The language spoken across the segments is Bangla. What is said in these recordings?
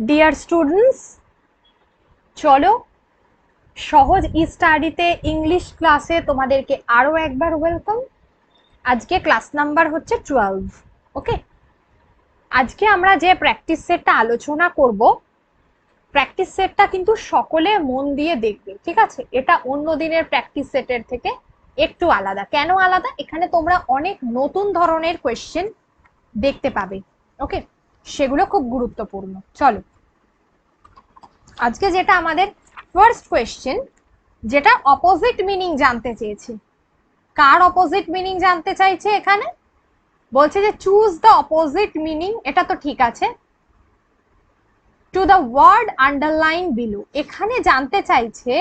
ডিয়ার স্টুডেন্টস, চলো সহজ স্টাডিতে ইংলিশ ক্লাসে তোমাদেরকে আরো একবার ওয়েলকাম। আজকে ক্লাস নাম্বার হচ্ছে 12। ওকে, আজকে আমরা যে প্র্যাকটিস সেটটা আলোচনা করব, প্র্যাকটিস সেটটা কিন্তু সকলে মন দিয়ে দেখবে, ঠিক আছে? এটা অন্য দিনের প্র্যাকটিস সেটের থেকে একটু আলাদা। কেন আলাদা? এখানে তোমরা অনেক নতুন ধরনের কোয়েশ্চেন দেখতে পাবে। ওকে, সেগুলো খুব গুরুত্বপূর্ণ। চলো, আজকে যেটা আমাদের ফার্স্ট কোয়েশ্চেন, যেটা অপোজিট মিনিং জানতে চেয়েছে। কার অপোজিট মিনিং জানতে চাইছে? এখানে বলছে যে চুজ দ্য অপোজিট মিনিং। এটা তো ঠিক আছে। To the word underline below, এখানে জানতে চাইছে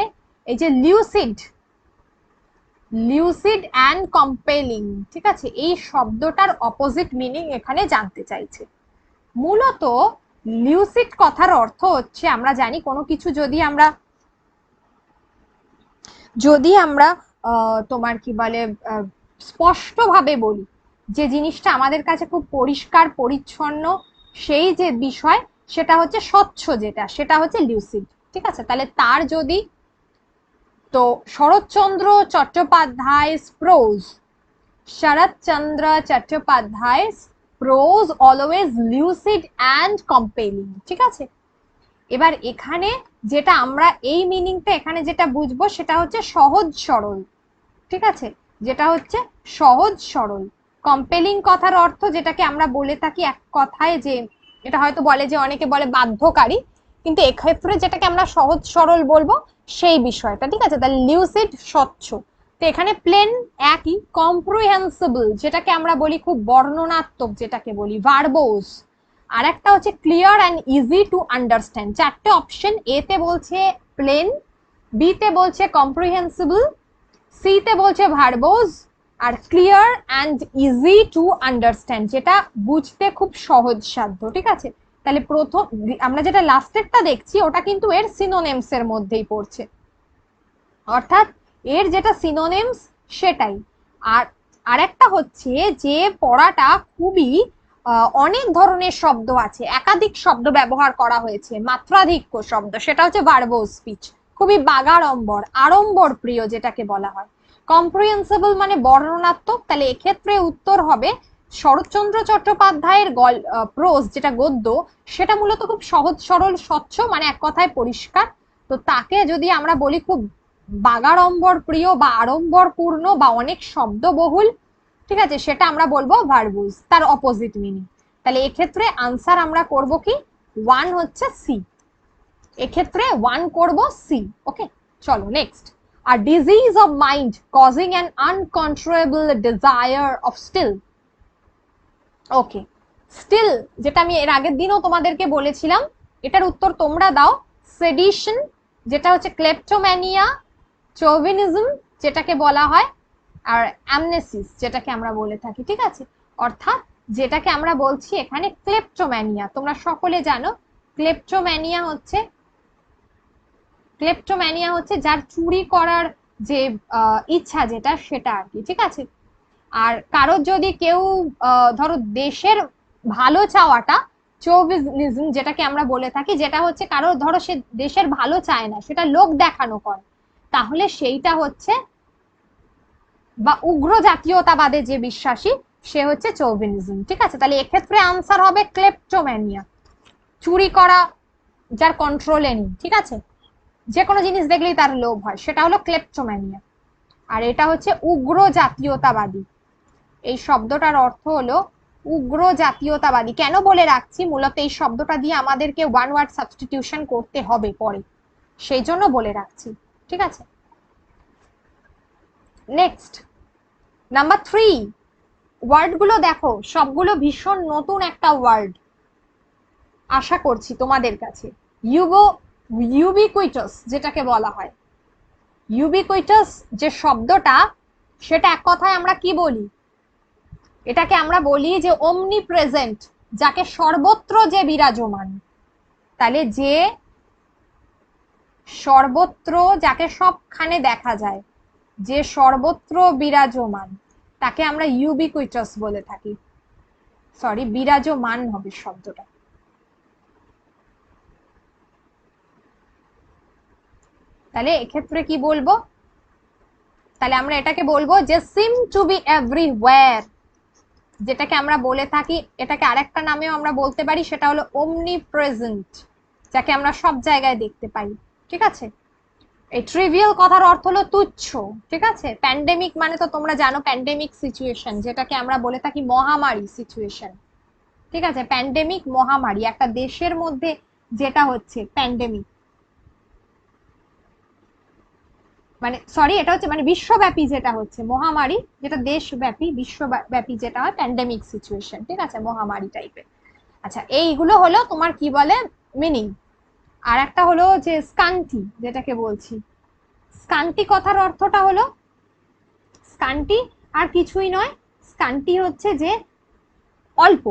এই যে লিউসিড, লিউসিড অ্যান্ড কম্পেলিং, ঠিক আছে? এই শব্দটার অপোজিট মিনিং এখানে জানতে চাইছে। মূলত লিউসিড কথার অর্থ হচ্ছে, আমরা জানি কোনো কিছু যদি আমরা তোমার কি বলে স্পষ্টভাবে বলি, যে জিনিসটা আমাদের কাছে খুব পরিষ্কার পরিচ্ছন্ন, সেই যে বিষয়, সেটা হচ্ছে স্বচ্ছ, সেটা হচ্ছে লিউসিড, ঠিক আছে? তাহলে তার যদি, তো Sharatchandra Chattopadhyay prose, Sharatchandra Chattopadhyay prose always lucid and compelling, ঠিক আছে? এবার এখানে যেটা আমরা এই মিনিংটা এখানে যেটা বুঝবো, সেটা হচ্ছে সহজ সরল, ঠিক আছে? যেটা হচ্ছে সহজ সরল। কম্পেলিং কথার অর্থ যেটাকে আমরা বলে থাকি এক কথায়, যে এটা হয়তো বলে যে অনেকে বলে বাধ্যকারী, কিন্তু এক্ষেত্রে যেটাকে আমরা সহজ সরল বলবো সেই বিষয়টা, ঠিক আছে? তাহলে লিউসিড স্বচ্ছ। তো এখানে প্লেন একই। কম্প্রিহেন্সিবল যেটাকে আমরা বলি খুব বর্ণনাত্মক, যেটাকে বলি ভার্বোস। আর একটা হচ্ছে clear and easy to understand. চারটে অপশন, এ তে বলছে প্লেন, বি তে বলছে কম্প্রিহেন্সিবল, সি তে বলছে ভার্বোস, আর clear and easy to understand, যেটা বুঝতে খুব সহজ সাধ্য, ঠিক আছে? তাহলে প্রথম আমরা যেটা লাস্টেরটা দেখছি, ওটা কিন্তু এর সিনোনিমস এর মধ্যেই পড়ছে, অর্থাৎ এর যেটা সিনোনিমস সেটাই। আর আরেকটা হচ্ছে যে পড়াটা খুবই অনেক ধরনের শব্দ আছে, একাধিক শব্দ ব্যবহার করা হয়েছে, মাত্রাধিক্য শব্দ, সেটা হচ্ছে ভার্বোস স্পিচ, খুবই বাগাড়ম্বর, আড়ম্বর প্রিয় যেটাকে বলা হয়। কম্প্রিহেন্সিবল মানে বর্ণনাত্মক। তাহলে এক্ষেত্রে উত্তর হবে শরৎচন্দ্র চট্টোপাধ্যায়ের প্রোজ, যেটা গদ্য, সেটা মূলত খুব সহজ সরল স্বচ্ছ, মানে এক কথায় পরিষ্কার। তো তাকে যদি আমরা বলি খুব বাগাড়ম্বর প্রিয় বা আড়ম্বরপূর্ণ বা অনেক শব্দবহুল, ঠিক আছে, সেটা আমরা বলবো ভার্বুস, তার অপোজিট মিনিং। তাহলে এক্ষেত্রে আনসার আমরা করব কি? 1 হচ্ছে সি। এক্ষেত্রে 1 করব সি। ওকে, চলো নেক্সট। আর disease of mind causing an uncontrollable desire of steal. Okay, steal যেটা আমি এর আগের দিনও তোমাদেরকে বলেছিলাম, এটার উত্তর তোমরা দাও। সেডিশন যেটা হচ্ছে ক্লেপ্টোম্যানিয়া, চৌভিনিজম যেটাকে বলা হয়, আর অ্যামনেসিস যেটাকে আমরা বলে থাকি, ঠিক আছে? অর্থাৎ যেটাকে আমরা বলছি এখানে ক্লেপ্টোম্যানিয়া, তোমরা সকলে জানো ক্লেপ্টোম্যানিয়া হচ্ছে যার চুরি করার যে ইচ্ছা, যেটা সেটা আর কি, ঠিক আছে? আর কারোর যদি কেউ ধরো দেশের ভালো চাওয়াটা চৌভিনিজম যেটাকে আমরা বলে থাকি, যেটা হচ্ছে কারোর ধরো সে দেশের ভালো চায় না, সেটা লোক দেখানো করে, তাহলে সেইটা হচ্ছে, বা উগ্র জাতীয়তাবাদে যে বিশ্বাসী, সে হচ্ছে চৌভিনিজম, ঠিক আছে? তাহলে এক্ষেত্রে আনসার হবে ক্লেপ্টোম্যানিয়া, চুরি করা যার কন্ট্রোলে নেই, ঠিক আছে? যে কোনো জিনিস দেখলেই তার লোভ হয়, সেটা হলো ক্লেপ্টোম্যানিয়া। আর এটা হচ্ছে উগ্র জাতীয়তাবাদী, এই শব্দটার অর্থ হলো উগ্র জাতীয়তাবাদী। কেন বলে রাখছি, মূলত এই শব্দটা দিয়ে আমাদেরকে ওয়ান ওয়ার্ড সাবস্টিটিউশন করতে হবে পরে, সেই জন্য বলে রাখছি, ঠিক আছে? Next, number 3। ওয়ার্ডগুলো দেখো, সবগুলো ভীষণ নতুন একটা ওয়ার্ড, আশা করছি তোমাদের কাছে। ইউবিকুইটাস যেটাকে বলা হয়, ইউবিকুইটাস যে শব্দটা, সেটা এক কথায় আমরা কি বলি? এটাকে আমরা বলি যে অমনি প্রেজেন্ট, যাকে সর্বত্র যে বিরাজমান। তাহলে যে সর্বত্র, যাকে সবখানে দেখা যায়, যে সর্বত্র বিরাজমান, তাকে আমরা ইউবিকুইটাস বলে থাকি। সরি, বিরাজমান হবে শব্দটা। তাহলে এক্ষেত্রে কি বলবো, তাহলে আমরা এটাকে বলবো যে সিম টু বি এভরিওয়্যার, যেটাকে আমরা বলে থাকি, এটাকে আরেকটা নামেও আমরা বলতে পারি, সেটা হলো ওমনি প্রেজেন্ট, যাকে আমরা সব জায়গায় দেখতে পাই। ঠিক আছে, এই ট্রিভিয়াল কথার অর্থ হলো তুচ্ছ। ঠিক আছে, প্যান্ডেমিক মানে তো তোমরা জানো প্যান্ডেমিক সিচুয়েশন, যেটাকে আমরা বলে থাকি মহামারী সিচুয়েশন। ঠিক আছে, প্যান্ডেমিক মহামারী একটা দেশের মধ্যে যেটা হচ্ছে প্যান্ডেমিক, মানে সরি এটা হচ্ছে মানে বিশ্বব্যাপী যেটা হচ্ছে মহামারী, যেটা দেশব্যাপী বিশ্বব্যাপী যেটা হয় প্যান্ডেমিক সিচুয়েশন। ঠিক আছে, মহামারী টাইপের। আচ্ছা, এইগুলো হলো তোমার কি বলে মিনিং। আর একটা হলো যে স্কান্টি, যেটাকে বলছি স্কান্টি কথার অর্থটা হলো, স্কান্টি আর কিছুই নয়, স্কান্টি হচ্ছে যে অল্প,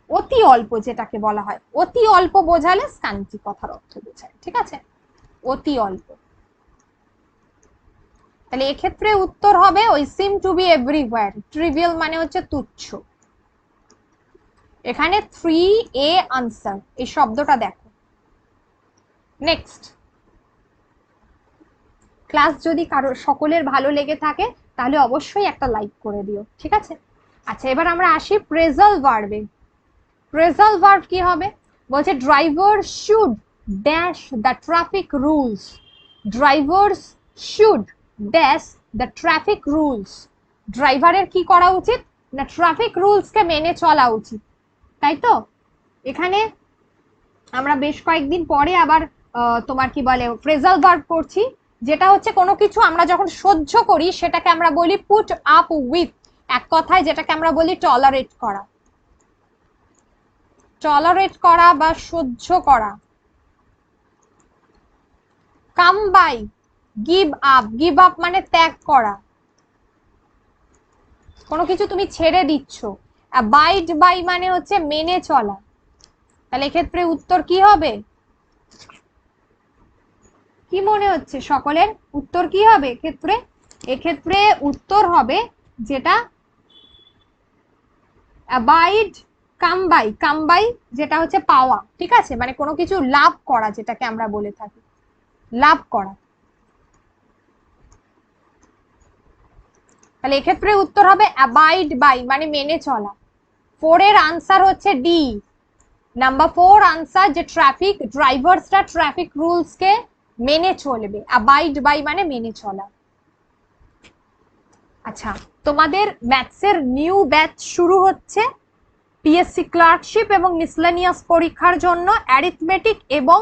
অতি অল্প যেটাকে বলা হয়, অতি অল্প বোঝালে স্কান্টি কথার অর্থ বোঝায়। ঠিক আছে, অতি অল্প। তাহলে এক্ষেত্রে উত্তর হবে ওই seem to B everywhere, trivial মানে হচ্ছে তুচ্ছ। এখানে 3A আনসার, এই শব্দটা দেখো। নেক্সট, ক্লাস যদি কারো সকলের ভালো লেগে থাকে তাহলে অবশ্যই একটা লাইক করে দিও। ঠিক আছে, আচ্ছা এবার আমরা আসি প্রেজাল ভার্বে। প্রেজাল ভার্ব কি হবে, বলছে driver should dash the traffic rules, drivers should dash the traffic rules, ড্রাইভারের কি করা উচিত না ট্রাফিক রুলসকে মেনে চলা উচিত, তাই তো। এখানে আমরা বেশ কয়েকদিন পরে আবার তোমার কি বলে ফ্রেজাল ভার্ব করছি, যেটা হচ্ছে কোনো কিছু আমরা যখন সহ্য করি সেটাকে আমরা বলি পুট আপ উইথ, এক কথায় যেটাকে আমরা বলি টলারেট করা, টলারেট করা বা সহ্য করা। Come by, give up, give up মানে ত্যাগ করা, কোনো কিছু তুমি ছেড়ে দিচ্ছ। বাইড বাই মানে হচ্ছে মেনে চলা। তাহলে এক্ষেত্রে উত্তর কি হবে, কি মনে হচ্ছে সকলের উত্তর কি হবে এক্ষেত্রে? এক্ষেত্রে উত্তর হবে যেটা abide come by, come by যেটা হচ্ছে পাওয়া। ঠিক আছে, মানে কোনো কিছু লাভ করা, যেটাকে আমরা বলে থাকি লাভ করা। তাহলে এক্ষেত্রে উত্তর হবে অ্যাবাইড বাই মানে মেনে চলা। 4 এর আনসার হচ্ছে ডি, নাম্বার 4 আনসার, যে ট্রাফিক ড্রাইভার্সরা ট্রাফিক রুলস কে মেনে চলবে, অ্যাবাইড বাই মানে মেনে চলা। আচ্ছা, তোমাদের ম্যাথসের নিউ ব্যাচ শুরু হচ্ছে পিএসসি ক্লার্কশিপ এবং মিসলেনিয়াস পরীক্ষার জন্য। অ্যারিথমেটিক এবং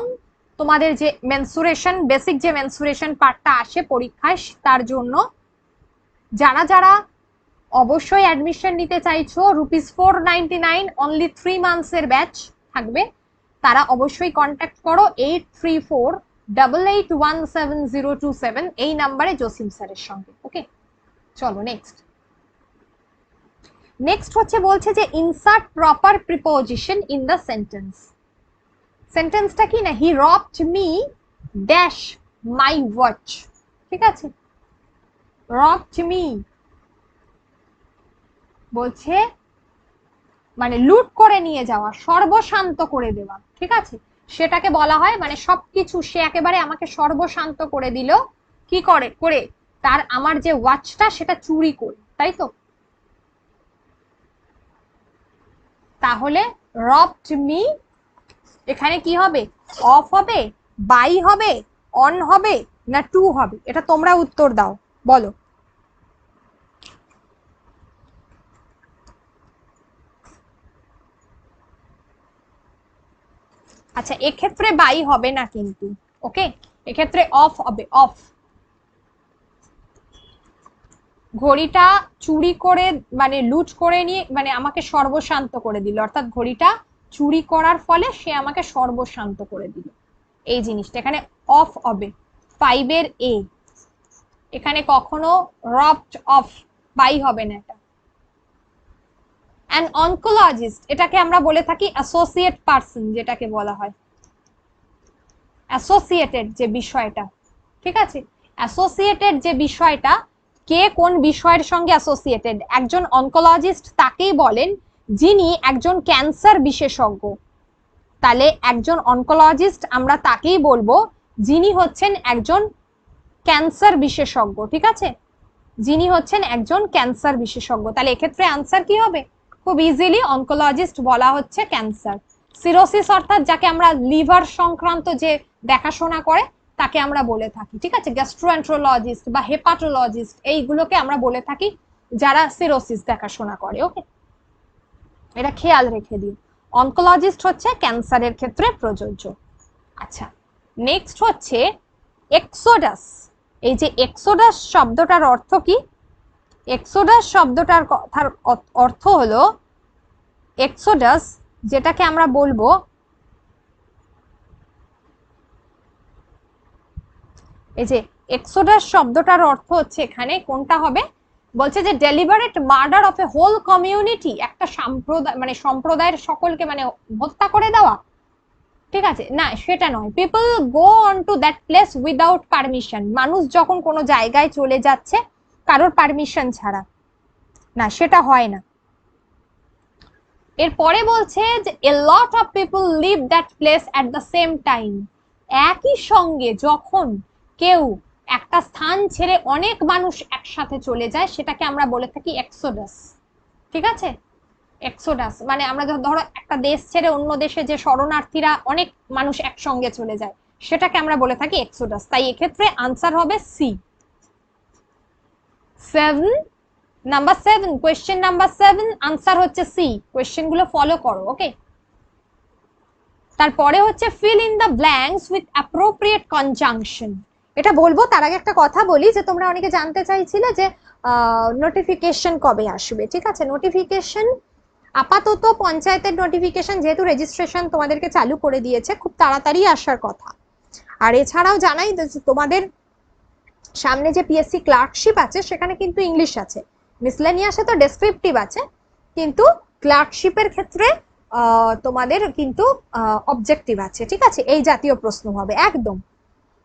তোমাদের যে মেনসুরেশন, বেসিক যে মেনসুরেশন পার্টটা আসে পরীক্ষায়, তার জন্য যারা যারা অবশ্যই অ্যাডমিশন নিতে চাইছো, ₹499 অনলি 3 মান্থসের ব্যাচ থাকবে, তারা অবশ্যই কন্ট্যাক্ট করো 8488170227 এই নাম্বারে জসিম স্যারের সঙ্গে। ওকে, চলো নেক্সট। নেক্সট হচ্ছে বলছে যে insert proper preposition in the sentence. সেন্টেন্সটা কি না, he robbed me dash my watch. ঠিক আছে, রবড মি বলছে মানে লুট করে নিয়ে যাওয়া, সর্বশান্ত করে দেওয়া। ঠিক আছে, সেটাকে বলা হয় মানে সবকিছু সে একেবারে আমাকে সর্বশান্ত করে দিল, কি করে করে তার আমার যে ওয়াচটা সেটা চুরি করে, তাই তো। তাহলে রবড মি এখানে কি হবে, অফ হবে, বাই হবে, অন হবে না টু হবে, এটা তোমরা উত্তর দাও, বলো। আচ্ছা, এক্ষেত্রে বাই হবে না কিন্তু, ওকে, এক্ষেত্রে অফ হবে, অফ। ঘড়িটা চুরি করে মানে লুট করে নিয়ে মানে আমাকে সর্বশান্ত করে দিল, অর্থাৎ ঘড়িটা চুরি করার ফলে সে আমাকে সর্বশান্ত করে দিল, এই জিনিসটা এখানে অফ হবে। 5 এর এ, এখানে কখনো রবড অফ, বাই হবে না এটা। অ্যান অনকোলজিস্ট, এটাকে আমরা বলে থাকি অ্যাসোসিয়েট পার্সন, যেটাকে বলা হয় অ্যাসোসিয়েটেড যে বিষয়টা। ঠিক আছে, অ্যাসোসিয়েটেড যে বিষয়টা, কে কোন বিষয়ের সঙ্গে অ্যাসোসিয়েটেড, একজন অনকোলজিস্ট তাকেই বলেন যিনি একজন ক্যান্সার বিশেষজ্ঞ। তাহলে একজন অনকোলজিস্ট আমরা তাকেই বলবো যিনি হচ্ছেন একজন ক্যান্সার বিশেষজ্ঞ, ঠিক আছে, যিনি হচ্ছেন একজন ক্যান্সার বিশেষজ্ঞ। তাহলে এক্ষেত্রে আনসার কি হবে? খুব ইজিলি অনকোলজিস্ট বলা হচ্ছে ক্যান্সার। সিরোসিস অর্থাৎ যাকে আমরা লিভার সংক্রান্ত যে দেখাশোনা করে তাকে আমরা বলে থাকি, ঠিক আছে, গ্যাস্ট্রোএন্টারোলজিস্ট বা হেপাটোলজিস্ট এইগুলোকে আমরা বলে থাকি যারা সিরোসিস দেখাশোনা করে। ওকে, এটা খেয়াল রেখে দিন, অনকোলজিস্ট হচ্ছে ক্যান্সারের ক্ষেত্রে প্রযোজ্য। আচ্ছা, নেক্সট হচ্ছে এক্সোডাস। এই যে এক্সোডাস শব্দটার অর্থ কি? এক্সোডাস শব্দটার কথার অর্থ হলো এক্সোডাস, যেটাকে আমরা বলবো এই যে এক্সোডাস শব্দটার অর্থ হচ্ছে এখানে কোনটা হবে? বলছে যে deliberate murder of a whole community, একটা সম্প্রদায় মানে সম্প্রদায়ের সকলকে মানে হত্যা করে দেওয়া, ঠিক আছে, না সেটা নয়। People go on to that place without permission, মানুষ যখন কোনো জায়গায় চলে যাচ্ছে কারোর পারমিশন ছাড়া, না সেটা হয় না। এরপরে বলছে যে a lot of people leave that place at the same time, একই সঙ্গে যখন কেউ একটা স্থান ছেড়ে অনেক মানুষ একসাথে চলে যায় সেটাকে আমরা বলে থাকি এক্সোডাস, ঠিক আছে। এক্সোডাস মানে আমরা ধরো একটা দেশ ছেড়ে অন্য দেশে যে শরণার্থীরা অনেক মানুষ একসঙ্গে চলে যায় সেটাকে আমরা বলে থাকি এক্সোডাস। তাই এক্ষেত্রে আনসার হবে সি। 7 কোয়েশ্চেন নাম্বার 7 আনসার হচ্ছে সি। কোয়েশ্চেন গুলো ফলো করো, ওকে। তারপরে হচ্ছে fill in the blanks with appropriate conjunction. এটা বলবো তার আগে একটা কথা বলি, যে তোমরা অনেকে জানতে চাইছিলে যে নোটিফিকেশন কবে আসবে, ঠিক আছে। নোটিফিকেশন আপাতত পঞ্চায়েতের নোটিফিকেশন যেহেতু রেজিস্ট্রেশন তোমাদেরকে চালু করে দিয়েছে, খুব তাড়াতাড়ি আসার কথা। আর এছাড়াও জানাই তোমাদের সামনে যে পিএসসি ক্লার্কশিপ আছে সেখানে কিন্তু ইংলিশ আছে, মিসলেনিয়াসে তো ডেসক্রিপটিভ আছে, কিন্তু ক্লার্কশিপের ক্ষেত্রে তোমাদের কিন্তু অবজেক্টিভ আছে, ঠিক আছে। এই জাতীয় প্রশ্ন হবে একদম।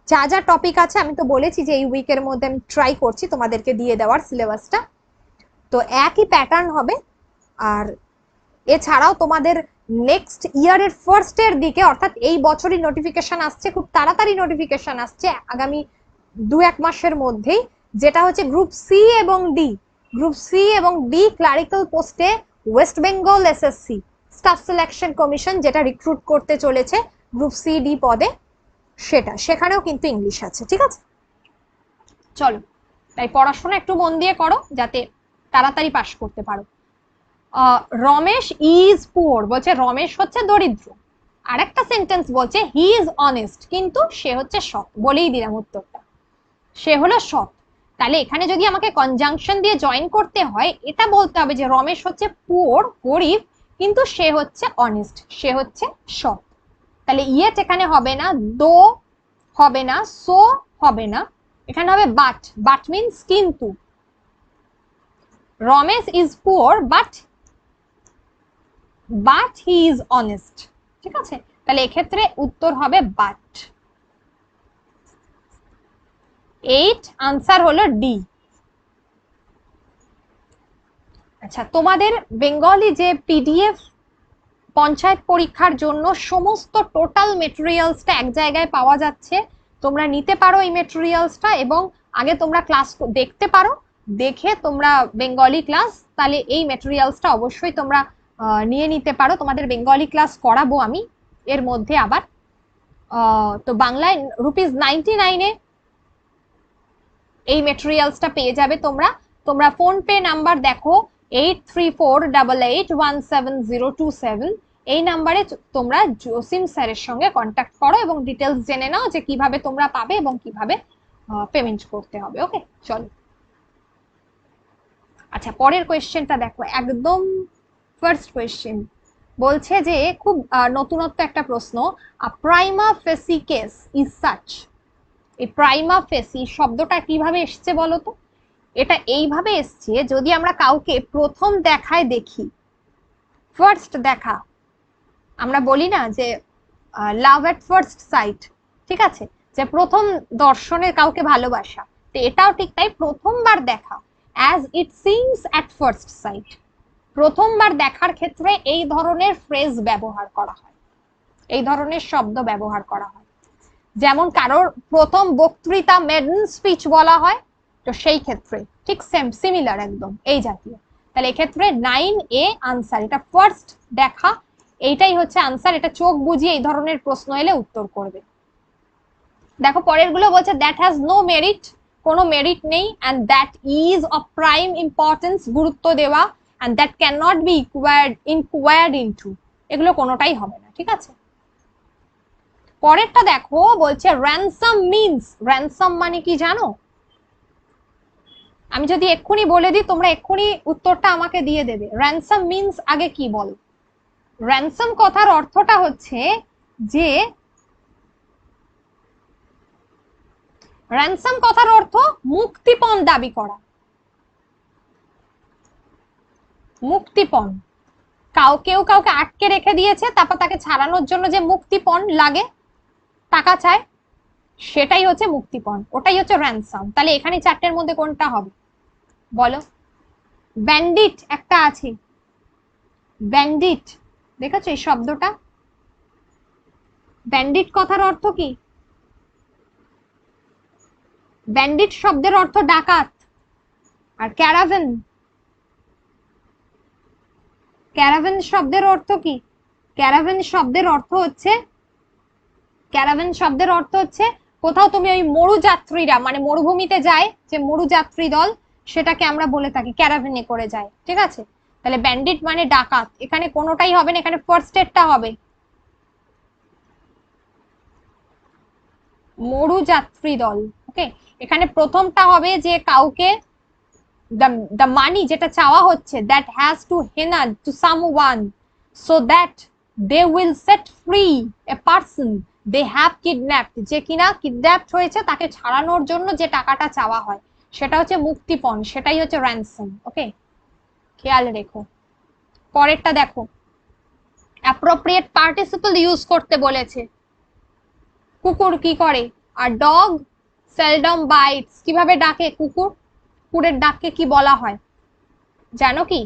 যা যা টপিক আছে আমি তো বলেছি যে এই উইকের মধ্যে আমি ট্রাই করছি তোমাদেরকে দিয়ে দেওয়ার সিলেবাসটা, তো একই প্যাটার্ন হবে। আর এছাড়াও তোমাদের নেক্সট ইয়ারের ফার্স্ট এর দিকে, অর্থাৎ এই বছরই নোটিফিকেশন আসছে, খুব তাড়াতাড়ি নোটিফিকেশন আসছে আগামী 2-1 মাসের মধ্যেই, যেটা হচ্ছে গ্রুপ সি এবং ডি। গ্রুপ সি এবং ডি ক্লারিক্যাল পোস্টে West Bengal SSC staff selection commission যেটা রিক্রুট করতে চলেছে গ্রুপ সি ডি পদে, সেটা সেখানেও কিন্তু ইংলিশ আছে, ঠিক আছে। চলো, তাই পড়াশোনা একটু মন দিয়ে করো যাতে তাড়াতাড়ি পাশ করতে পারো। রমেশ ইজ পুয়ার, বলছে রমেশ হচ্ছে দরিদ্র। আর একটা সেন্টেন্স বলছে হি ইজ অনেস্ট, কিন্তু সে হচ্ছে সৎ। বলেই দিলাম উত্তরটা, সে হলো সৎ। তাহলে এখানে যদি আমাকে কনজাংশন দিয়ে জয়েন করতে হয়, এটা বলতে হবে যে রমেশ হচ্ছে পুয়ার, গরিব, কিন্তু সে হচ্ছে অনেস্ট, সে হচ্ছে সৎ। তাহলে ইয়েট এখানে হবে না, দো হবে না, সো হবে না, এখানে হবে বাট। বাট মিনস কিন্তু। Ramesh is poor but he is honest, ঠিক আছে। তাহলে এক্ষেত্রে উত্তর হবে বাট। 8 আনসার হলো ডি। আচ্ছা, তোমাদের বেঙ্গলি যে পিডিএফ পঞ্চায়েত পরীক্ষার জন্য সমস্ত টোটাল মেটেরিয়ালসটা এক জায়গায় পাওয়া যাচ্ছে, তোমরা নিতে পারো এই মেটেরিয়ালসটা, এবং আগে তোমরা ক্লাস দেখতে পারো, দেখে তোমরা বেঙ্গলি ক্লাস, তাহলে এই মেটেরিয়ালসটা অবশ্যই তোমরা নিয়ে নিতে পারো। তোমাদের বেঙ্গলি ক্লাস করাবো আমি এর মধ্যে আবার। তো বাংলায় ₹99 এই মেটেরিয়ালসটা পেয়ে যাবে তোমরা। তোমরা ফোন পে নাম্বার দেখো 8348817027, এই নাম্বারে তোমরা জসিম স্যারের সঙ্গে কন্ট্যাক্ট করো এবং ডিটেলস জেনে নাও যে কিভাবে তোমরা পাবে এবং কিভাবে পেমেন্ট করতে হবে। ওকে, চলো। আচ্ছা, পরের কোয়েশ্চেনটা দেখো, একদম ফার্স্ট কোয়েশ্চেন। বলছে যে খুব নতুনত্ব একটা প্রশ্ন, প্রাইমা ফেসি কেস ইজ সাচ। এই প্রাইমা ফেসি শব্দটা কিভাবে এসছে বলো তো? এটা এইভাবে এসছে, যদি আমরা কাউকে প্রথম দেখায় দেখি, ফার্স্ট দেখা, আমরা বলি না যে লাভ এট ফার্স্ট সাইট, ঠিক আছে, যে প্রথম দর্শনে কাউকে ভালোবাসা, তো এটাও ঠিক তাই, প্রথমবার দেখা, as it seems at first sight. প্রথমবার দেখার ক্ষেত্রে এই ধরনের ফ্রেজ ব্যবহার করা হয়, এই ধরনের শব্দ ব্যবহার করা হয়। যেমন কারোর প্রথম বক্তৃতা মেডেন স্পিচ বলা হয়, তো সেই ক্ষেত্রে ঠিক সিমিলার একদম এই জাতীয়। তাহলে এক্ষেত্রে 9A আনসার, এটা ফার্স্ট দেখা, এইটাই হচ্ছে আনসার। এটা চোখ বুঝিয়ে এই ধরনের প্রশ্ন এলে উত্তর করবে। দেখো পরের গুলো বলছে দ্যাট হ্যাজ নো মেরিট, কোনো মেরিট নেই, and that is of prime importance, গুরুত্ব দেওয়া, and that can not be inquired into, এগুলো কোনোটাই হবে না, ঠিক আছে। পরেরটা দেখো বলছে র্যানসাম মিনস, র্যানসাম মানে কি জানো? আমি যদি এক্ষুনি বলে দিই তোমরা এক্ষুনি উত্তরটা আমাকে দিয়ে দেবে। র্যানসাম মিনস আগে কি বল? র্যানসাম কথার অর্থটা হচ্ছে যে, র্যানসাম কথার অর্থ মুক্তিপণ দাবি করা। মুক্তিপণ, কেউ কাউকে আটকে রেখে দিয়েছে, তারপর তাকে ছাড়ানোর জন্য যে মুক্তিপণ লাগে, টাকা চায়, সেটাই হচ্ছে মুক্তিপণ, ওটাই হচ্ছে র্যানসাম। তাহলে এখানে চারটের মধ্যে কোনটা হবে বলো? ব্যান্ডিট একটা আছে, ব্যান্ডিট, দেখেছো এই শব্দটা? ব্যান্ডিট কথার অর্থ কি? ব্যান্ডিট শব্দের অর্থ ডাকাত। আর ক্যারাভেন, ক্যারাভেন শব্দের অর্থ কি? ক্যারাভেন শব্দের অর্থ হচ্ছে, ক্যারাভেন শব্দের অর্থ হচ্ছে কোথাও তুমি ওই মরুযাত্রীরা, মানে মরুভূমিতে যায় যে মরুযাত্রী দল, সেটাকে আমরা বলে থাকি ক্যারাভেনে করে যায়, ঠিক আছে। তাহলে ব্যান্ডিট মানে ডাকাত, এখানে কোনোটাই হবে না, এখানে ফার্স্ট এডটা হবে মরুযাত্রী দল। ওকে, এখানে প্রথমটা হবে যে কাউকে the money যেটা চাওয়া হচ্ছে, that has to hand to someone so that they will set free a person they have kidnapped, যে কিনা কিডন্যাপড হয়েছে তাকে ছাড়ানোর জন্য যে টাকাটা চাওয়া হয় সেটা হচ্ছে মুক্তিপণ, সেটাই হচ্ছে ransom। ওকে, খেয়াল রেখো। পরেরটা দেখো, অ্যাপ্রোপ্রিয়েট পার্টিসিপল ইউজ করতে বলেছে। কুকুর কি করে? আর ডগ সেলডম বাইটস, কিভাবে ডাকে কুকুর? কুকুরের ডাককে কি বলা হয় জানো কি?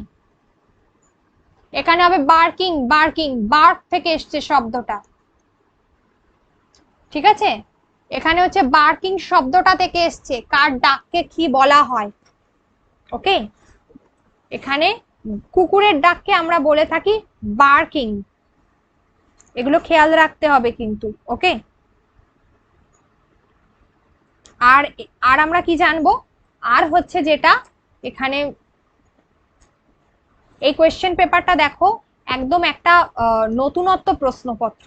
এখানে হবে বার্কিং, বার্কিং, বার্ক থেকে এসছে শব্দটা, ঠিক আছে। এখানে হচ্ছে বার্কিং শব্দটা থেকে এসছে, কার ডাককে কি বলা হয়। ওকে, এখানে কুকুরের ডাককে আমরা বলে থাকি বার্কিং, এগুলো খেয়াল রাখতে হবে কিন্তু। ওকে, আর আর আমরা কি জানবো? আর হচ্ছে যেটা এখানে এই কোয়েশ্চেন পেপারটা দেখো, একদম একটা নতুনত্ব প্রশ্নপত্র।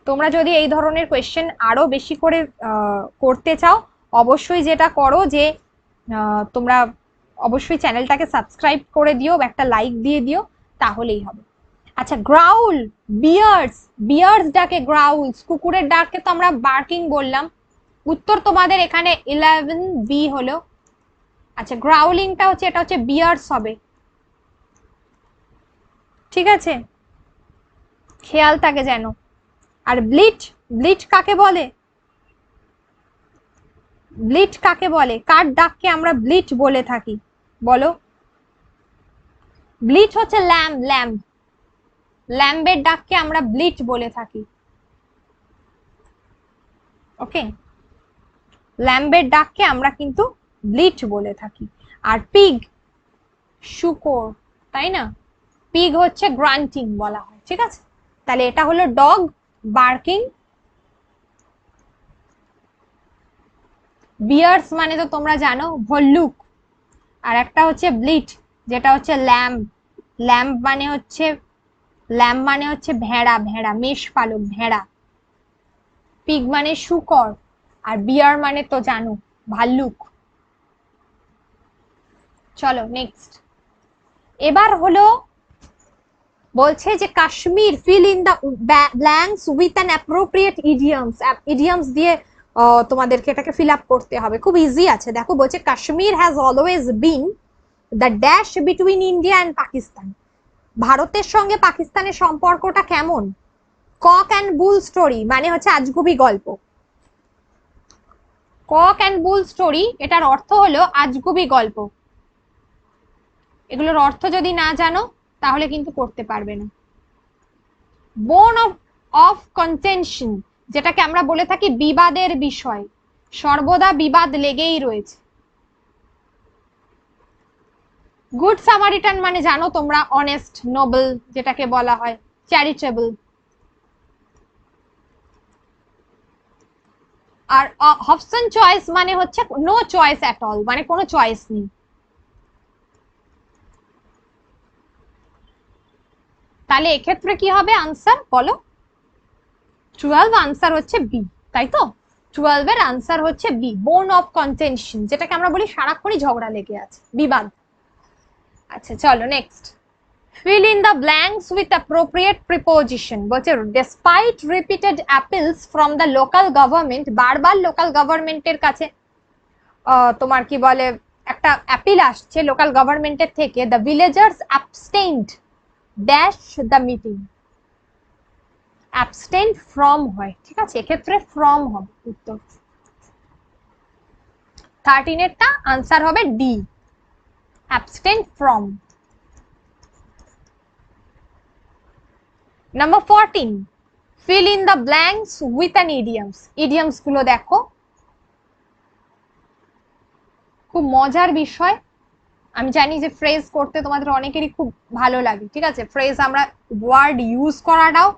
তোমরা যদি এই ধরনের কোয়েশ্চেন আরো বেশি করে করতে চাও, অবশ্যই যেটা করো যে তোমরা অবশ্যই চ্যানেলটাকে সাবস্ক্রাইব করে দিও, একটা লাইক দিয়ে দিও, তাহলেই হবে। আচ্ছা, গ্রাউল, বিয়ার্স, বিয়ার্স ডাকে গ্রাউলস, কুকুরের ডাককে তো আমরা বার্কিং বললাম। উত্তর তোমাদের এখানে 11B হলো। আচ্ছা, গ্রাউলিংটা হচ্ছে, এটা হচ্ছে বিয়ার্স হবে, ঠিক আছে, খেয়াল থাকে যেন। আর ব্লিট, ব্লিট কাকে বলে? ব্লিট কাকে বলে? কার ডাককে আমরা ব্লিট বলে থাকি বলো? ব্লিট হচ্ছে ল্যাম্ব, ল্যাম্ব, ল্যাম্বের ডাককে আমরা ব্লিট বলে থাকি। ওকে, ল্যাম্বের ডাককে আমরা কিন্তু ব্লিট বলে থাকি। আর পিগ, শুকর, তাই না? পিগ হচ্ছে গ্রান্টিং বলা হয়, ঠিক আছে। তাহলে এটা হলো ডগ, বার্কিং, বিয়ার্স মানে তো তোমরা জানো ভল্লুক, আর একটা হচ্ছে ব্লিট যেটা হচ্ছে ল্যাম্ব, ল্যাম্ব মানে হচ্ছে, ল্যাম্ব মানে হচ্ছে ভেড়া, ভেড়া, মেষপালক ভেড়া। পিগ মানে শুকর, আর বিয়ার মানে তো জানো ভাল্লুক। চলো নেক্সট। এবার হলো বলছে যে Kashmir, fill in the blanks with an appropriate idioms, idioms দিয়ে তোমাদেরকে এটাকে ফিল আপ করতে হবে, খুব ইজি আছে। দেখো বলছে Kashmir has always been the dash between India and Pakistan, ভারতের সঙ্গে পাকিস্তানের সম্পর্কটা কেমন? কক অ্যান্ড বুল স্টোরি মানে হচ্ছে আজগুবি গল্প। কক অ্যান্ড বুল স্টোরি, এটার অর্থ হলো আজগুবি গল্প। এগুলোর অর্থ যদি না জানো তাহলে কিন্তু করতে পারবে না। বোন অফ কন্টেনশন, যেটাকে আমরা বলে থাকি বিবাদের বিষয়, সর্বদা বিবাদ লেগেই রয়েছে। গুড সামারিটান মানে জানো তোমরা, অনেস্ট, নোবেল যেটাকে বলা হয়, চ্যারিটেবল। আর হবসন চয়েস মানে হচ্ছে নো চয়েস অ্যাট অল, মানে কোনো চয়েস নেই। তাহলে এক্ষেত্রে কি হবে আনসার বলো? 12 আনসার হচ্ছে বি, তাই তো? 12 এর আনসার হচ্ছে বি, বোন অফ কন্টেনশন, যেটাকে আমরা বলি সারাক্ষণই ঝগড়া লেগে আছে, বিবাদ। আচ্ছা চলো next. Fill in the blanks with appropriate preposition। বলছে despite repeated appeals from the local government, বারবার লোকাল গভর্নমেন্টের কাছে তোমার কি বলে একটা অ্যাপিল আসছে লোকাল গভর্নমেন্টের থেকে, the villagers abstained dash the meeting। abstain from হয়, ঠিক আছে, এক্ষেত্রে from হবে উত্তর। 13 এরটা আনসার হবে D, abstain from। Number 14, fill in the blanks with an idioms। idioms গুলো দেখো, খুব মজার বিষয়। আমি জানি যে ফ্রেজ করতে তোমাদের অনেকেরই খুব ভালো লাগে, ঠিক আছে, ফ্রেজ আমরা ওয়ার্ড ইউজ করাটাও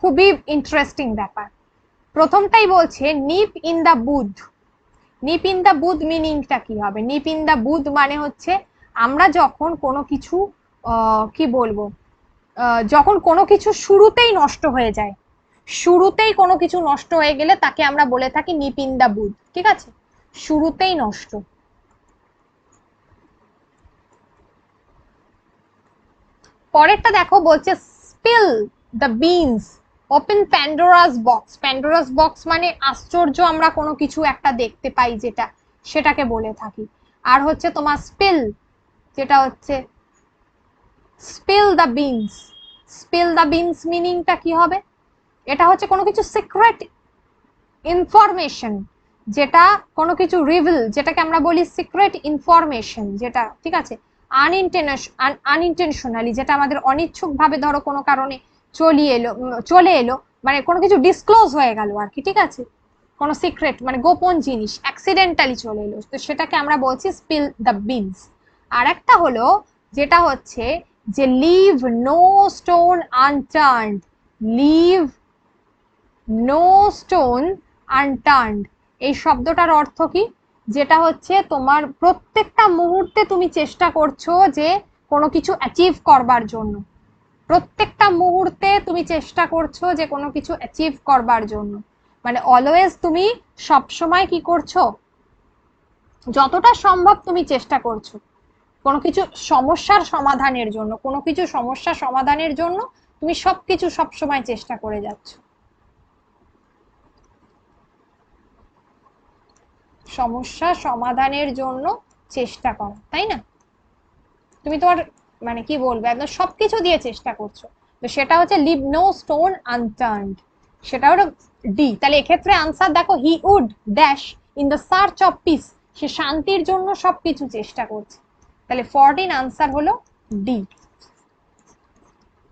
খুবই ইন্টারেস্টিং ব্যাপার। প্রথমটাই বলছে nip in the bud. Nip in the bud মিনিংটা কি হবে? নিপ ইন দ্য বুথ মানে হচ্ছে আমরা যখন কোনো কিছু কি বলবো, যখন কোনো কিছু শুরুতেই নষ্ট হয়ে যায়, শুরুতেই কোনো কিছু নষ্ট হয়ে গেলে তাকে আমরা বলে থাকি নিপ ইন দ্য বুথ, ঠিক আছে, শুরুতেই নষ্ট। পরেরটা দেখো, বলছে spill the beans, open Pandora's box. Pandora's box মানে আশ্চর্য আমরা কোনো কিছু একটা দেখতে পাই যেটা, সেটাকে বলে থাকি। আর হচ্ছে তোমার স্পিল, যেটা হচ্ছে spill the beans. Spill the beans মিনিংটা কি হবে? এটা হচ্ছে কোনো কিছু সিক্রেট ইনফরমেশন, যেটা কোনো কিছু রিভিল, যেটাকে আমরা বলি সিক্রেট ইনফরমেশন, যেটা ঠিক আছে আনইনটেনশনালি, যেটা আমাদের অনিচ্ছুক ভাবে ধরো কোনো কারণে চলে এলো, মানে কোনো কিছু ডিসক্লোজ হয়ে গেল আর কি, ঠিক আছে, কোনো সিক্রেট মানে গোপন জিনিস অ্যাক্সিডেন্টালি চলে এলো, তো সেটাকে আমরা বলছি স্পিল দ্য বিনস। আর একটা হলো যেটা হচ্ছে যে leave no stone unturned. Leave no stone unturned, এই শব্দটার অর্থ কি? যেটা হচ্ছে তোমার প্রত্যেকটা মুহূর্তে তুমি চেষ্টা করছো যে কোনো কিছু অ্যাচিভ করবার জন্য, প্রত্যেকটা মুহূর্তে তুমি চেষ্টা করছো যে কোনো কিছু অ্যাচিভ করবার জন্য, মানে অলওয়েজ তুমি সবসময় কি করছো, যতটা সম্ভব তুমি চেষ্টা করছো কোনো কিছু সমস্যার সমাধানের জন্য, কোনো কিছু সমস্যা সমাধানের জন্য তুমি সবকিছু সবসময় চেষ্টা করে যাচ্ছ, সমস্যা সমাধানের জন্য চেষ্টা করো, তাই না? তুমি তোমার মানে কি বলবো, একদম সবকিছু দিয়ে চেষ্টা করছো, তো সেটা হচ্ছে লিভ নো স্টোন আনটার্নড, সেটা হলো ডি। তাহলে এক্ষেত্রে আনসার দেখো, he would dash in the search of peace, সে শান্তির জন্য সবকিছু চেষ্টা করছে। তাহলে 14 আনসার হলো ডি,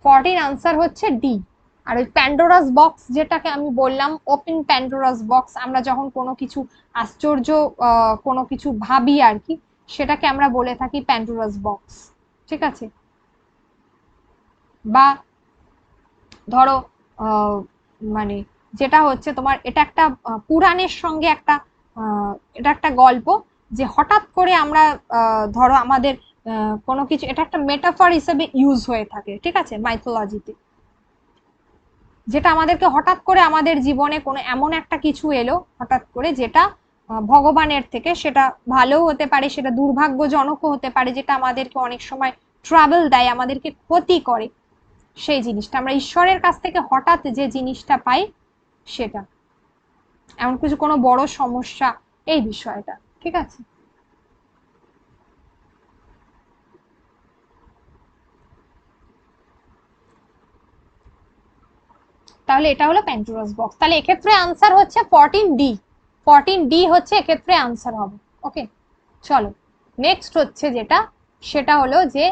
14 আনসার হচ্ছে ডি। আর ওই প্যান্ডোরাস বক্স যেটাকে আমি বললাম, ওপেন প্যান্ডোরাস বক্স, আমরা যখন কোনো কিছু আশ্চর্য কোনো কিছু ভাবি আর কি, সেটাকে আমরা বলে থাকি প্যান্ডোরাস বক্স, ঠিক আছে। বা ধরো মানে যেটা হচ্ছে তোমার, এটা একটা পুরাণের সঙ্গে একটা এটা একটা গল্প, যে হঠাৎ করে আমরা ধরো আমাদের কোনো কিছু, এটা একটা মেটাফর হিসেবে ইউজ হয়ে থাকে, ঠিক আছে, মাইথোলজিতে, যেটা আমাদেরকে হঠাৎ করে আমাদের জীবনে কোনো এমন একটা কিছু এলো হঠাৎ করে, যেটা ভগবানের থেকে, সেটা ভালোও হতে পারে, সেটা দুর্ভাগ্যজনকও হতে পারে, যেটা আমাদেরকে অনেক সময় ট্রাবল দেয়, আমাদেরকে ক্ষতি করে, সেই জিনিসটা আমরা ঈশ্বরের কাছ থেকে হঠাৎ যে জিনিসটা পাই সেটা, এমন কিছু কোনো বড় সমস্যা, এই বিষয়টা, ঠিক আছে। তাহলে এটা হলো প্যান্ডোরাস বক্স। তাহলে এক্ষেত্রে আনসার হচ্ছে 14 ডি, 14 ডি হচ্ছে এক্ষেত্রে আনসার হবে। ওকে চলো নেক্সট হচ্ছে যেটা, সেটা হলো যে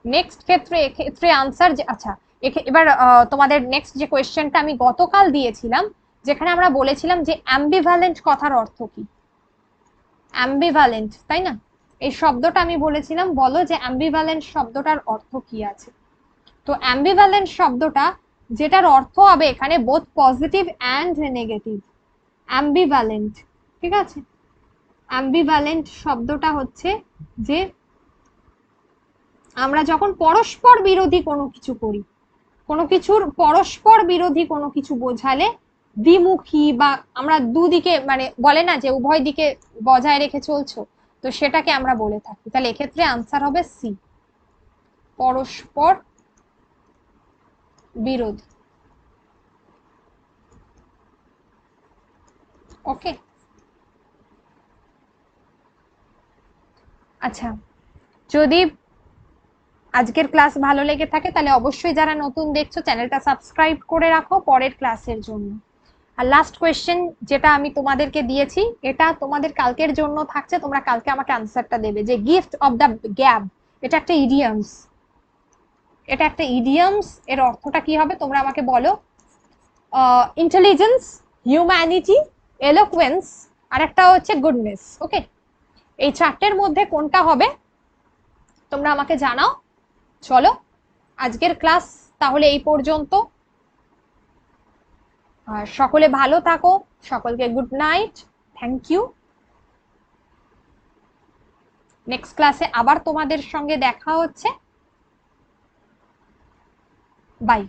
নেক্সট ক্ষেত্রে এক্ষেত্রে আনসার যে, আচ্ছা এবার তোমাদের নেক্সট যে কোয়েশ্চেনটা আমি গতকাল দিয়েছিলাম, যেখানে আমরা বলেছিলাম যে অ্যাম্বিভ্যালেন্ট কথার অর্থ কি। অ্যাম্বিভ্যালেন্ট, তাই না? এই শব্দটা আমি বলেছিলাম, বলো যে অ্যাম্বিভ্যালেন্ট শব্দটার অর্থ কি আছে। তো অ্যাম্বিভ্যালেন্ট শব্দটা, যেটার অর্থ হবে এখানে বোথ পজিটিভ অ্যান্ড নেগেটিভ। অ্যাম্বিভ্যালেন্ট, ঠিক আছে? অ্যাম্বিভ্যালেন্ট শব্দটা হচ্ছে যে আমরা যখন পরস্পর বিরোধী কোনো কিছু করি, কোনো কিছুর পরস্পর বিরোধী কোনো কিছু বোঝালে দ্বিমুখী, বা আমরা দুদিকে মানে বলে না যে উভয় দিকে বজায় রেখে চলছো, তো সেটাকে আমরা বলে থাকি। তাহলে এক্ষেত্রে আনসার হবে সি, পরস্পর বিরোধী। ওকে, আচ্ছা, যদি আজকের ক্লাস ভালো লেগে থাকে তাহলে অবশ্যই যারা নতুন দেখছো চ্যানেলটা সাবস্ক্রাইব করে রাখো পরের ক্লাসের জন্য। আর লাস্ট কোয়েশ্চেন যেটা আমি তোমাদেরকে দিয়েছি, এটা তোমাদের কালকের জন্য থাকছে, তোমরা কালকে আমাকে আনসারটা দেবে, যে গিফট অফ দ্য গ্যাব, এটা একটা ইডিয়ামস। এটা একটা ইডিয়ামস, এর অর্থটা কি হবে তোমরা আমাকে বলো। ইন্টেলিজেন্স, হিউম্যানিটি, এলোকুয়েন্স, আর একটা হচ্ছে গুডনেস। ওকে, এই চারটের মধ্যে কোনটা হবে তোমরা আমাকে জানাও। চলো, আজকের ক্লাস তাহলে এই পর্যন্ত। আর সকলে ভালো থাকো, সকলকে good night, thank you. Next ক্লাসে আবার তোমাদের সঙ্গে দেখা হচ্ছে। বাই।